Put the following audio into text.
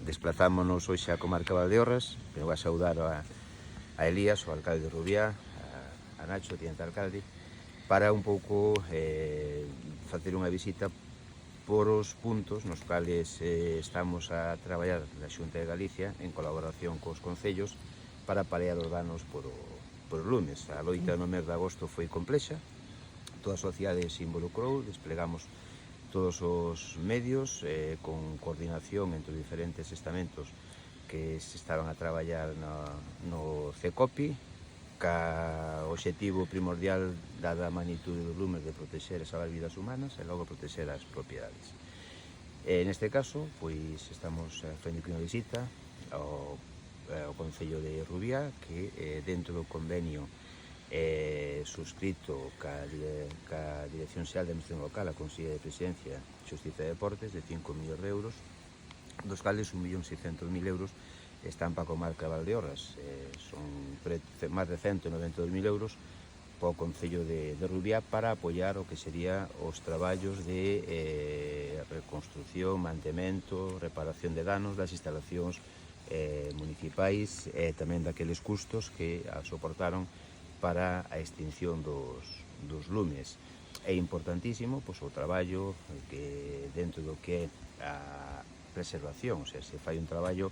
Desplazámonos hoxe á comarca de Valdeorras, pero vou a saudar a Elías, o alcalde de Rubiá, a Nacho, o tinente alcalde, para un pouco facer unha visita por os puntos nos cales estamos a traballar na Xunta de Galicia en colaboración cos concellos para paliar os danos por os lumes. A loita no mes de agosto foi complexa, toda a sociedade se involucrou, desplegamos todos os medios con coordinación entre os diferentes estamentos que se estaban a traballar no CECOPI, ca obxectivo primordial, dada a magnitude dos lumes, de protexer e salvar vidas humanas e logo protexer as propiedades. Neste caso, pois estamos facendo unha visita ao Concello de Rubiá, que dentro do convenio suscrito ca Dirección Xeral de Administración Local, a Consellería de Presidencia, Xustiza e Deportes, de 5 millóns de euros, dos cales 1.600.000 euros están para a comarca de Valdeorras. Son máis de 192.000 euros para o Concello de Rubiá para apoiar o que sería os traballos de reconstrucción, mantemento, reparación de danos das instalacións municipais e tamén daqueles custos que soportaron para a extinción dos lumes. É importantísimo pois, o traballo que dentro do que é a preservación, o sea, se fai un traballo